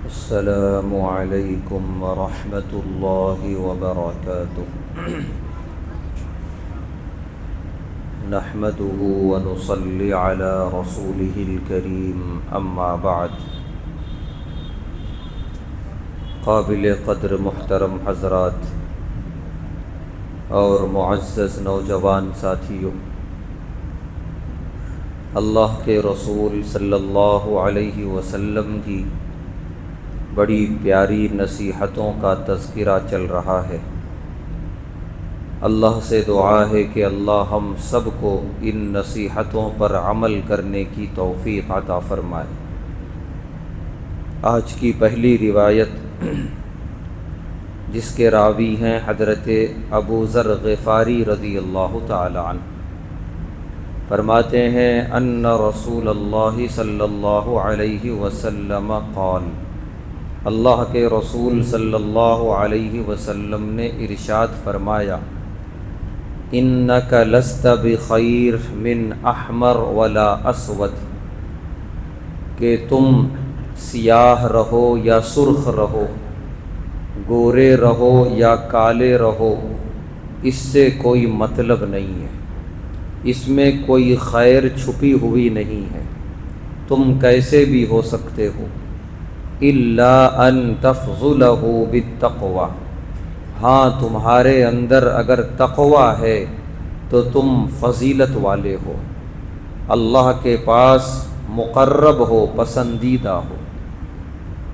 السلام علیکم ورحمۃ اللہ وبرکاتہ۔ نحمده ونصلی علی رسوله الکریم، اما بعد۔ قابل قدر محترم حضرات اور معزز نوجوان ساتھیوں، اللہ کے رسول صلی اللہ علیہ وسلم کی بڑی پیاری نصیحتوں کا تذکرہ چل رہا ہے۔ اللہ سے دعا ہے کہ اللہ ہم سب کو ان نصیحتوں پر عمل کرنے کی توفیق عطا فرمائے۔ آج کی پہلی روایت جس کے راوی ہیں حضرت ابو ذر غفاری رضی اللہ تعالی عنہ، فرماتے ہیں ان رسول اللہ صلی اللہ علیہ وسلم قال، اللہ کے رسول صلی اللہ علیہ وسلم نے ارشاد فرمایا، انک لست بخیر من احمر ولا اسود، کہ تم سیاہ رہو یا سرخ رہو، گورے رہو یا کالے رہو، اس سے کوئی مطلب نہیں ہے، اس میں کوئی خیر چھپی ہوئی نہیں ہے، تم کیسے بھی ہو سکتے ہو، الا ان تفضلہ بالتقوی، ہاں تمہارے اندر اگر تقوی ہے تو تم فضیلت والے ہو، اللہ کے پاس مقرب ہو، پسندیدہ ہو۔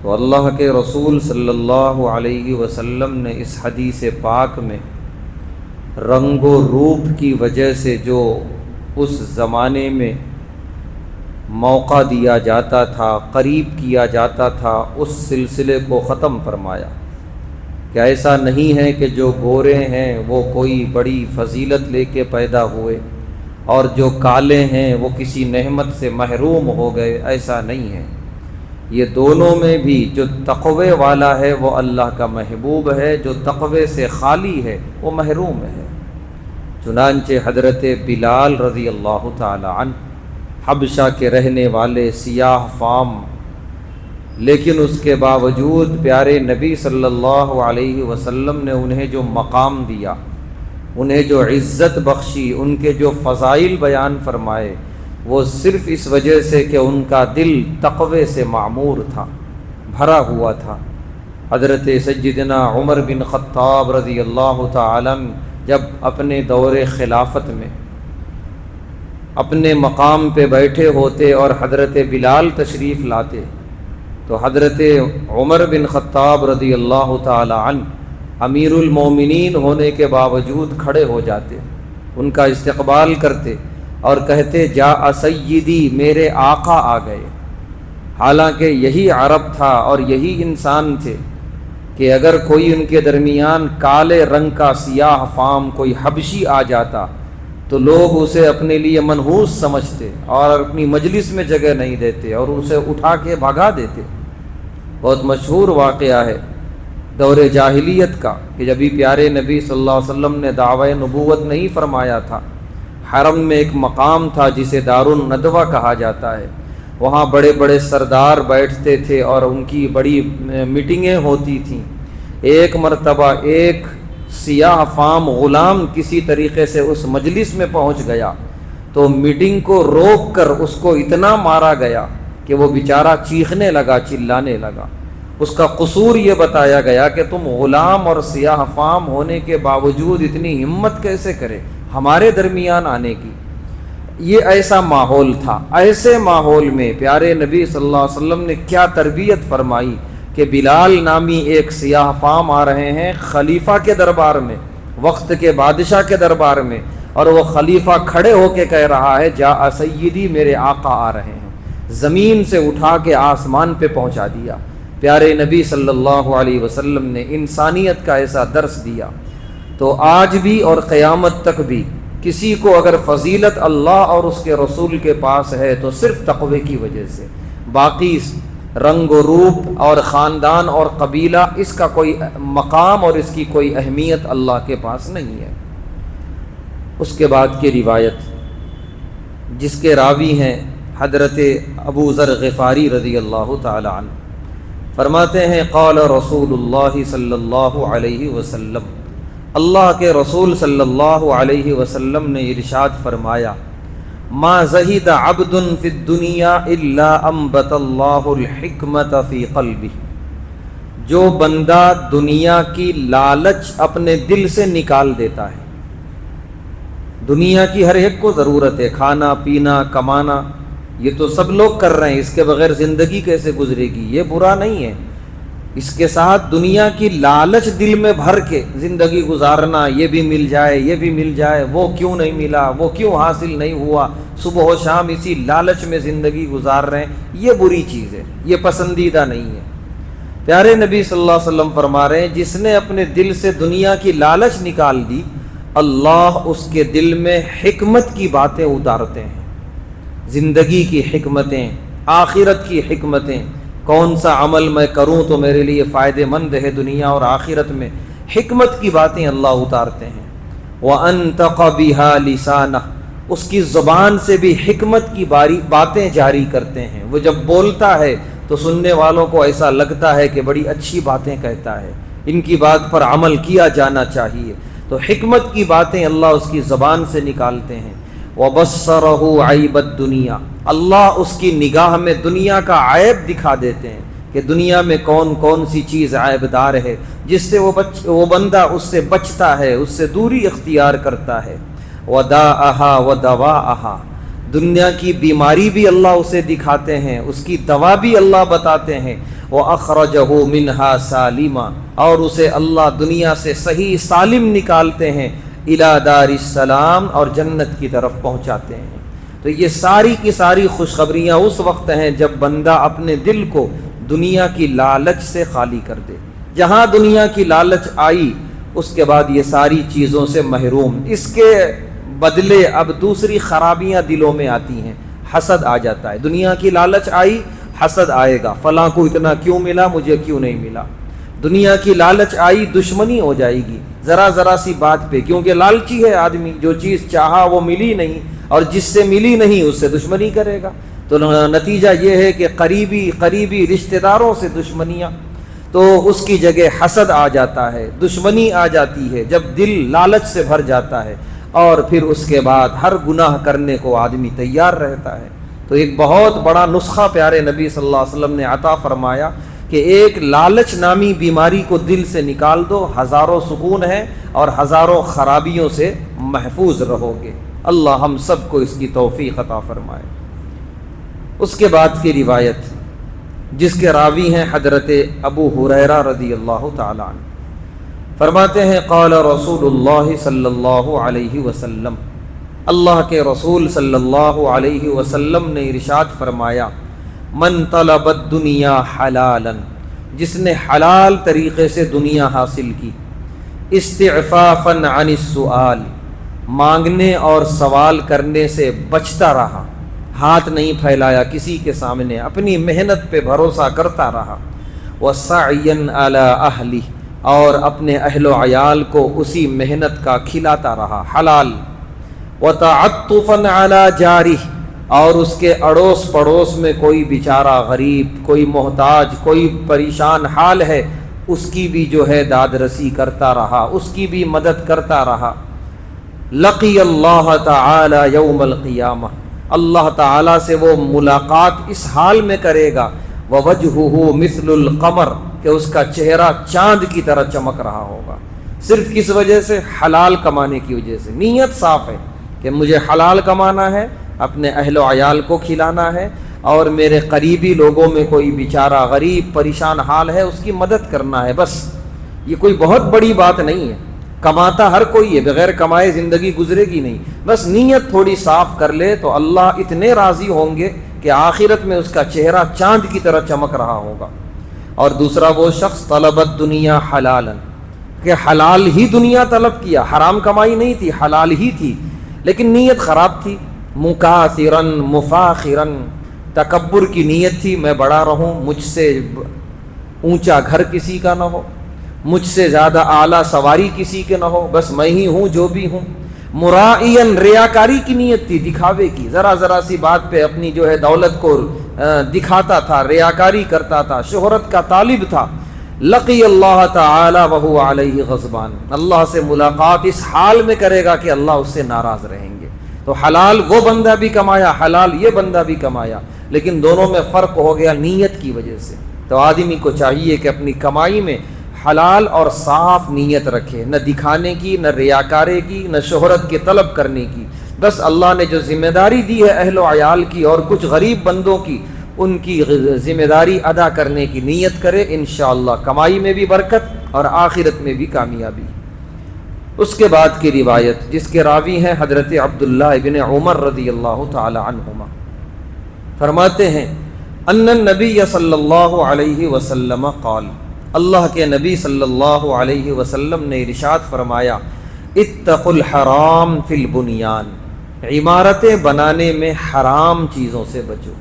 تو اللہ کے رسول صلی اللہ علیہ وسلم نے اس حدیث پاک میں رنگ و روپ کی وجہ سے جو اس زمانے میں موقع دیا جاتا تھا، قریب کیا جاتا تھا، اس سلسلے کو ختم فرمایا کہ ایسا نہیں ہے کہ جو گورے ہیں وہ کوئی بڑی فضیلت لے کے پیدا ہوئے اور جو کالے ہیں وہ کسی نعمت سے محروم ہو گئے، ایسا نہیں ہے۔ یہ دونوں میں بھی جو تقوی والا ہے وہ اللہ کا محبوب ہے، جو تقوی سے خالی ہے وہ محروم ہے۔ چنانچہ حضرت بلال رضی اللہ تعالی عنہ، حبشہ کے رہنے والے، سیاہ فام، لیکن اس کے باوجود پیارے نبی صلی اللہ علیہ وسلم نے انہیں جو مقام دیا، انہیں جو عزت بخشی، ان کے جو فضائل بیان فرمائے، وہ صرف اس وجہ سے کہ ان کا دل تقوی سے معمور تھا، بھرا ہوا تھا۔ حضرت سیدنا عمر بن خطاب رضی اللہ تعالی عنہ جب اپنے دور خلافت میں اپنے مقام پہ بیٹھے ہوتے اور حضرت بلال تشریف لاتے تو حضرت عمر بن خطاب رضی اللہ تعالی عنہ امیر المومنین ہونے کے باوجود کھڑے ہو جاتے، ان کا استقبال کرتے اور کہتے، جاء سیدی، میرے آقا آ گئے۔ حالانکہ یہی عرب تھا اور یہی انسان تھے کہ اگر کوئی ان کے درمیان کالے رنگ کا سیاہ فام کوئی حبشی آ جاتا تو لوگ اسے اپنے لیے منحوس سمجھتے اور اپنی مجلس میں جگہ نہیں دیتے اور اسے اٹھا کے بھگا دیتے۔ بہت مشہور واقعہ ہے دور جاہلیت کا کہ جب بھی پیارے نبی صلی اللہ علیہ وسلم نے دعوی نبوت نہیں فرمایا تھا، حرم میں ایک مقام تھا جسے دار الندوہ کہا جاتا ہے، وہاں بڑے بڑے سردار بیٹھتے تھے اور ان کی بڑی میٹنگیں ہوتی تھیں۔ ایک مرتبہ ایک سیاہ فام غلام کسی طریقے سے اس مجلس میں پہنچ گیا تو میٹنگ کو روک کر اس کو اتنا مارا گیا کہ وہ بیچارہ چیخنے لگا، چلانے لگا۔ اس کا قصور یہ بتایا گیا کہ تم غلام اور سیاہ فام ہونے کے باوجود اتنی ہمت کیسے کرے ہمارے درمیان آنے کی۔ یہ ایسا ماحول تھا۔ ایسے ماحول میں پیارے نبی صلی اللہ علیہ وسلم نے کیا تربیت فرمائی کہ بلال نامی ایک سیاہ فام آ رہے ہیں خلیفہ کے دربار میں، وقت کے بادشاہ کے دربار میں، اور وہ خلیفہ کھڑے ہو کے کہہ رہا ہے، جاء سیدی، میرے آقا آ رہے ہیں۔ زمین سے اٹھا کے آسمان پہ پہنچا دیا۔ پیارے نبی صلی اللہ علیہ وسلم نے انسانیت کا ایسا درس دیا۔ تو آج بھی اور قیامت تک بھی کسی کو اگر فضیلت اللہ اور اس کے رسول کے پاس ہے تو صرف تقوی کی وجہ سے، باقی رنگ و روپ اور خاندان اور قبیلہ اس کا کوئی مقام اور اس کی کوئی اہمیت اللہ کے پاس نہیں ہے۔ اس کے بعد کی روایت جس کے راوی ہیں حضرت ابو ذر غفاری رضی اللہ تعالی عنہ، فرماتے ہیں قال رسول اللہ صلی اللہ علیہ وسلم، اللہ کے رسول صلی اللہ علیہ وسلم نے ارشاد فرمایا، ما زہد عبد فی الدنیا الا انبت اللہ الحکمت فی قلبہ، جو بندہ دنیا کی لالچ اپنے دل سے نکال دیتا ہے۔ دنیا کی ہر ایک کو ضرورت ہے، کھانا پینا کمانا، یہ تو سب لوگ کر رہے ہیں، اس کے بغیر زندگی کیسے گزرے گی؟ یہ برا نہیں ہے، اس کے ساتھ دنیا کی لالچ دل میں بھر کے زندگی گزارنا، یہ بھی مل جائے یہ بھی مل جائے، وہ کیوں نہیں ملا، وہ کیوں حاصل نہیں ہوا، صبح و شام اسی لالچ میں زندگی گزار رہے ہیں، یہ بری چیز ہے، یہ پسندیدہ نہیں ہے۔ پیارے نبی صلی اللہ علیہ وسلم فرما رہے ہیں، جس نے اپنے دل سے دنیا کی لالچ نکال دی، اللہ اس کے دل میں حکمت کی باتیں اتارتے ہیں، زندگی کی حکمتیں، آخرت کی حکمتیں، کون سا عمل میں کروں تو میرے لیے فائدہ مند ہے دنیا اور آخرت میں، حکمت کی باتیں اللہ اتارتے ہیں۔ وَأَنْتَقَ بِهَا لِسَانَهُ، اس کی زبان سے بھی حکمت کی باتیں جاری کرتے ہیں، وہ جب بولتا ہے تو سننے والوں کو ایسا لگتا ہے کہ بڑی اچھی باتیں کہتا ہے، ان کی بات پر عمل کیا جانا چاہیے، تو حکمت کی باتیں اللہ اس کی زبان سے نکالتے ہیں۔ وَبَصَّرَهُ عَيْبَ الدُّنْيَا، اللہ اس کی نگاہ میں دنیا کا عیب دکھا دیتے ہیں کہ دنیا میں کون کون سی چیز عیب دار ہے، جس سے وہ بندہ اس سے بچتا ہے، اس سے دوری اختیار کرتا ہے۔ وَدَاءَهَا وَدَوَاءَهَا، دنیا کی بیماری بھی اللہ اسے دکھاتے ہیں، اس کی دوا بھی اللہ بتاتے ہیں۔ وَأَخْرَجَهُ مِنْهَا سَالِمًا، اور اسے اللہ دنیا سے صحیح سالم نکالتے ہیں، اِلَى دَارِ السَّلَام، اور جنت کی طرف پہنچاتے ہیں۔ تو یہ ساری کی ساری خوشخبریاں اس وقت ہیں جب بندہ اپنے دل کو دنیا کی لالچ سے خالی کر دے۔ جہاں دنیا کی لالچ آئی اس کے بعد یہ ساری چیزوں سے محروم، اس کے بدلے اب دوسری خرابیاں دلوں میں آتی ہیں، حسد آ جاتا ہے۔ دنیا کی لالچ آئی، حسد آئے گا، فلاں کو اتنا کیوں ملا مجھے کیوں نہیں ملا۔ دنیا کی لالچ آئی، دشمنی ہو جائے گی ذرا ذرا سی بات پہ، کیونکہ لالچی ہے آدمی، جو چیز چاہا وہ ملی نہیں، اور جس سے ملی نہیں اس سے دشمنی کرے گا۔ تو نتیجہ یہ ہے کہ قریبی رشتہ داروں سے دشمنیاں، تو اس کی جگہ حسد آ جاتا ہے، دشمنی آ جاتی ہے جب دل لالچ سے بھر جاتا ہے، اور پھر اس کے بعد ہر گناہ کرنے کو آدمی تیار رہتا ہے۔ تو ایک بہت بڑا نسخہ پیارے نبی صلی اللہ علیہ وسلم نے عطا فرمایا کہ ایک لالچ نامی بیماری کو دل سے نکال دو، ہزاروں سکون ہے اور ہزاروں خرابیوں سے محفوظ رہو گے۔ اللہ ہم سب کو اس کی توفیق عطا فرمائے۔ اس کے بعد کی روایت جس کے راوی ہیں حضرت ابو ہریرہ رضی اللہ تعالی عنہ، فرماتے ہیں قال رسول اللہ صلی اللہ علیہ وسلم، اللہ کے رسول صلی اللہ علیہ وسلم نے ارشاد فرمایا، من طلب الدنیا حلالا، جس نے حلال طریقے سے دنیا حاصل کی، استعفافا عن السؤال، مانگنے اور سوال کرنے سے بچتا رہا، ہاتھ نہیں پھیلایا کسی کے سامنے، اپنی محنت پہ بھروسہ کرتا رہا، وسعیا علی اہلہ، اور اپنے اہل و عیال کو اسی محنت کا کھلاتا رہا، حلال، وتعطفا علی جارہ، اور اس کے اڑوس پڑوس میں کوئی بیچارہ غریب، کوئی محتاج، کوئی پریشان حال ہے، اس کی بھی جو ہے داد رسی کرتا رہا، اس کی بھی مدد کرتا رہا۔ لقی اللہ تعالی یوم القیامہ، اللہ تعالیٰ سے وہ ملاقات اس حال میں کرے گا، ووجہہ مثل القمر، کہ اس کا چہرہ چاند کی طرح چمک رہا ہوگا، صرف کس وجہ سے؟ حلال کمانے کی وجہ سے۔ نیت صاف ہے کہ مجھے حلال کمانا ہے، اپنے اہل و عیال کو کھلانا ہے، اور میرے قریبی لوگوں میں کوئی بیچارہ غریب پریشان حال ہے اس کی مدد کرنا ہے، بس۔ یہ کوئی بہت بڑی بات نہیں ہے، کماتا ہر کوئی ہے، بغیر کمائے زندگی گزرے گی نہیں، بس نیت تھوڑی صاف کر لے تو اللہ اتنے راضی ہوں گے کہ آخرت میں اس کا چہرہ چاند کی طرح چمک رہا ہوگا۔ اور دوسرا وہ شخص طلب الدنیا حلالا، کہ حلال ہی دنیا طلب کیا، حرام کمائی نہیں تھی، حلال ہی تھی، لیکن نیت خراب تھی، مکاثرا مفاخرا، تکبر کی نیت تھی، میں بڑا رہوں، مجھ سے اونچا گھر کسی کا نہ ہو، مجھ سے زیادہ اعلیٰ سواری کسی کے نہ ہو، بس میں ہی ہوں جو بھی ہوں۔ مرائین، ریاکاری کی نیت تھی، دکھاوے کی، ذرا ذرا سی بات پہ اپنی جو ہے دولت کو دکھاتا تھا، ریاکاری کرتا تھا، شہرت کا طالب تھا، لقی اللہ تعالی وہو علیہ غضبان، اللہ سے ملاقات اس حال میں کرے گا کہ اللہ اس سے ناراض رہیں گے۔ تو حلال وہ بندہ بھی کمایا، حلال یہ بندہ بھی کمایا، لیکن دونوں میں فرق ہو گیا نیت کی وجہ سے۔ تو آدمی کو چاہیے کہ اپنی کمائی میں حلال اور صاف نیت رکھے، نہ دکھانے کی، نہ ریاکارے کی، نہ شہرت کے طلب کرنے کی۔ بس اللہ نے جو ذمہ داری دی ہے اہل و عیال کی اور کچھ غریب بندوں کی، ان کی ذمہ داری ادا کرنے کی نیت کرے، انشاءاللہ کمائی میں بھی برکت اور آخرت میں بھی کامیابی۔ اس کے بعد کی روایت جس کے راوی ہیں حضرت عبداللہ ابن عمر رضی اللہ تعالی عنہما، فرماتے ہیں ان النبی صلی اللہ علیہ وسلم قال، اللہ کے نبی صلی اللہ علیہ وسلم نے ارشاد فرمایا، اتقوا الحرام فی البنیان، عمارتیں بنانے میں حرام چیزوں سے بچو،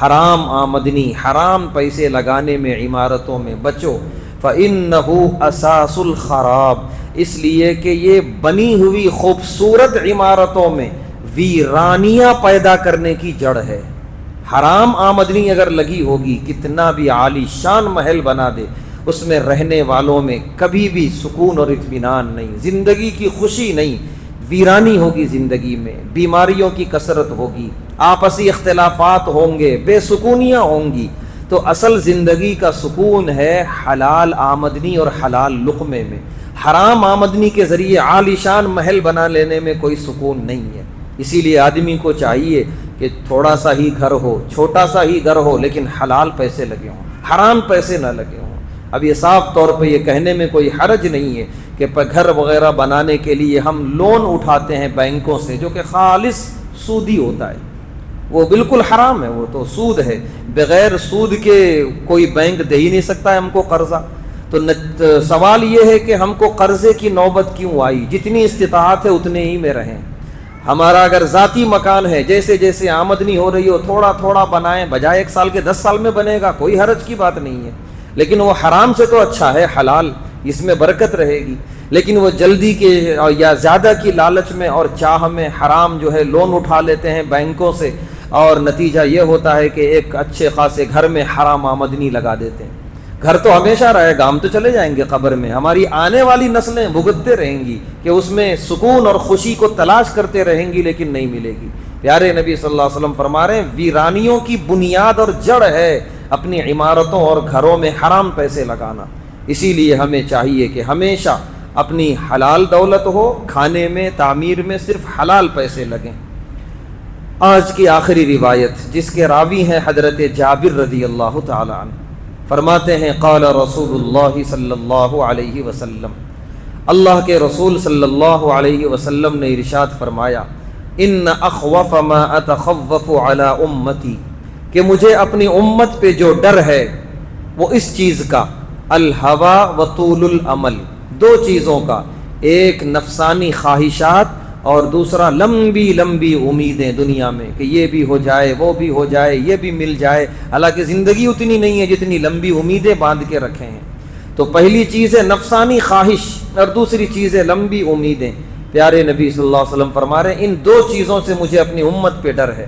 حرام آمدنی، حرام پیسے لگانے میں عمارتوں میں بچو، فإنہ اساس الخراب، اس لیے کہ یہ بنی ہوئی خوبصورت عمارتوں میں ویرانیاں پیدا کرنے کی جڑ ہے۔ حرام آمدنی اگر لگی ہوگی، کتنا بھی عالی شان محل بنا دے، اس میں رہنے والوں میں کبھی بھی سکون اور اطمینان نہیں، زندگی کی خوشی نہیں، ویرانی ہوگی زندگی میں، بیماریوں کی کثرت ہوگی، آپسی اختلافات ہوں گے، بے سکونیاں ہوں گی۔ تو اصل زندگی کا سکون ہے حلال آمدنی اور حلال لقمے میں۔ حرام آمدنی کے ذریعے عالی شان محل بنا لینے میں کوئی سکون نہیں ہے۔ اسی لیے آدمی کو چاہیے کہ تھوڑا سا ہی گھر ہو، چھوٹا سا ہی گھر ہو، لیکن حلال پیسے لگے ہوں، حرام پیسے نہ لگے ہوں۔ اب یہ صاف طور پہ یہ کہنے میں کوئی حرج نہیں ہے کہ گھر وغیرہ بنانے کے لیے ہم لون اٹھاتے ہیں بینکوں سے، جو کہ خالص سودی ہوتا ہے، وہ بالکل حرام ہے، وہ تو سود ہے، بغیر سود کے کوئی بینک دے ہی نہیں سکتا ہے ہم کو قرضہ۔ تو سوال یہ ہے کہ ہم کو قرضے کی نوبت کیوں آئی؟ جتنی استطاعت ہے اتنے ہی میں رہیں۔ ہمارا اگر ذاتی مکان ہے، جیسے جیسے آمدنی ہو رہی ہو تھوڑا تھوڑا بنائیں، بجائے 1 سال کے 10 سال میں بنے گا، کوئی حرج کی بات نہیں ہے، لیکن وہ حرام سے تو اچھا ہے حلال، اس میں برکت رہے گی۔ لیکن وہ جلدی کے یا زیادہ کی لالچ میں اور چاہ میں حرام جو ہے لون اٹھا لیتے ہیں بینکوں سے، اور نتیجہ یہ ہوتا ہے کہ ایک اچھے خاصے گھر میں حرام آمدنی لگا دیتے ہیں۔ گھر تو ہمیشہ رہے گا، ہم تو چلے جائیں گے قبر میں، ہماری آنے والی نسلیں بھگتتے رہیں گی کہ اس میں سکون اور خوشی کو تلاش کرتے رہیں گی، لیکن نہیں ملے گی۔ پیارے نبی صلی اللہ علیہ وسلم فرما رہے ہیں ویرانیوں کی بنیاد اور جڑ ہے اپنی عمارتوں اور گھروں میں حرام پیسے لگانا۔ اسی لیے ہمیں چاہیے کہ ہمیشہ اپنی حلال دولت ہو، کھانے میں، تعمیر میں صرف حلال پیسے لگیں۔ آج کی آخری روایت جس کے راوی ہیں حضرت جابر رضی اللہ تعالی عنہ، فرماتے ہیں قال رسول اللہ صلی اللہ علیہ وسلم، اللہ کے رسول صلی اللہ علیہ وسلم نے ارشاد فرمایا، ان اخوف ما اتخوف علی امتی، کہ مجھے اپنی امت پہ جو ڈر ہے وہ اس چیز کا، الہوا و طول العمل، 2 چیزوں کا، ایک نفسانی خواہشات اور دوسرا لمبی لمبی امیدیں دنیا میں کہ یہ بھی ہو جائے، وہ بھی ہو جائے، یہ بھی مل جائے، حالانکہ زندگی اتنی نہیں ہے جتنی لمبی امیدیں باندھ کے رکھے ہیں۔ تو پہلی چیز ہے نفسانی خواہش اور دوسری چیز ہے لمبی امیدیں۔ پیارے نبی صلی اللہ علیہ وسلم فرما رہے ہیں ان 2 چیزوں سے مجھے اپنی امت پہ ڈر ہے۔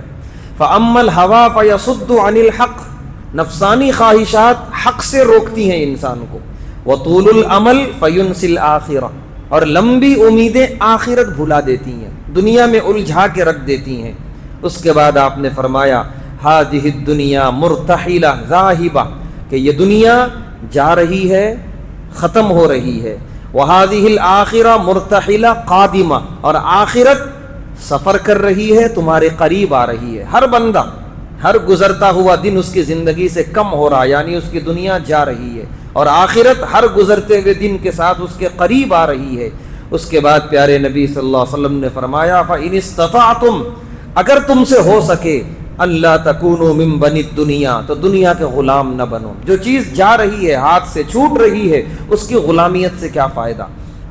فَأَمَّا الْهَوَى فَيَصُدُّ عَنِ الْحَقِّ، نفسانی خواہشات حق سے روکتی ہیں انسان کو، وَطُولُ الْعَمَلِ فَيُنْسِي الْآخِرَةَ، اور لمبی امیدیں آخرت بھلا دیتی ہیں، دنیا میں الجھا کے رکھ دیتی ہیں۔ اس کے بعد آپ نے فرمایا هَذِهِ الدُّنْيَا مُرْتَحِلَةٌ ذَاهِبَةٌ، کہ یہ دنیا جا رہی ہے، ختم ہو رہی ہے، وَهَذِهِ الْآخِرَةُ مُرْتَحِلَةٌ قَادِمَةٌ، اور آخرت سفر کر رہی ہے، تمہارے قریب آ رہی ہے۔ ہر بندہ، ہر گزرتا ہوا دن اس کی زندگی سے کم ہو رہا ہے، یعنی اس کی دنیا جا رہی ہے، اور آخرت ہر گزرتے ہوئے دن کے ساتھ اس کے قریب آ رہی ہے۔ اس کے بعد پیارے نبی صلی اللہ علیہ وسلم نے فرمایا فَإِنِ اسْتَطَعْتُمْ، اگر تم سے ہو سکے، اللہ تکونوا من بنی الدنیا، تو دنیا کے غلام نہ بنو۔ جو چیز جا رہی ہے، ہاتھ سے چھوٹ رہی ہے، اس کی غلامیت سے کیا فائدہ؟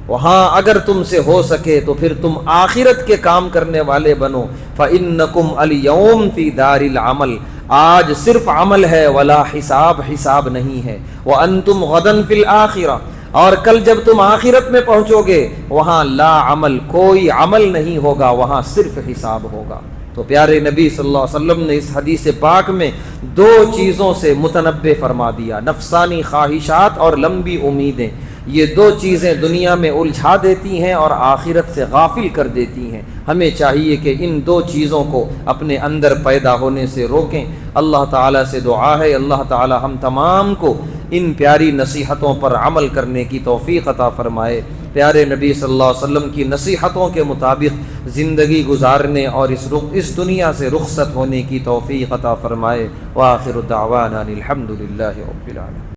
وہاں اگر تم سے ہو سکے تو پھر تم آخرت کے کام کرنے والے بنو۔ فَإِنَّكُمْ الْيَوْمَ فِي دَارِ الْعَمَلِ، آج صرف عمل ہے، ولا حساب، حساب نہیں ہے۔ وَأَنْتُمْ غَدًا فِي الْآخِرَةِ، اور کل جب تم آخرت میں پہنچو گے وہاں لا عمل، کوئی عمل نہیں ہوگا، وہاں صرف حساب ہوگا۔ تو تو پیارے نبی صلی اللہ علیہ وسلم نے اس حدیث پاک میں دو چیزوں سے متنبع فرما دیا، نفسانی خواہشات اور لمبی امیدیں۔ یہ دو چیزیں دنیا میں الجھا دیتی ہیں اور آخرت سے غافل کر دیتی ہیں۔ ہمیں چاہیے کہ ان دو چیزوں کو اپنے اندر پیدا ہونے سے روکیں۔ اللہ تعالیٰ سے دعا ہے اللہ تعالیٰ ہم تمام کو ان پیاری نصیحتوں پر عمل کرنے کی توفیق عطا فرمائے، پیارے نبی صلی اللہ علیہ وسلم کی نصیحتوں کے مطابق زندگی گزارنے اور اس دنیا سے رخصت ہونے کی توفیق عطا فرمائے۔ وآخر دعوانا الحمد للہ رب العالمین۔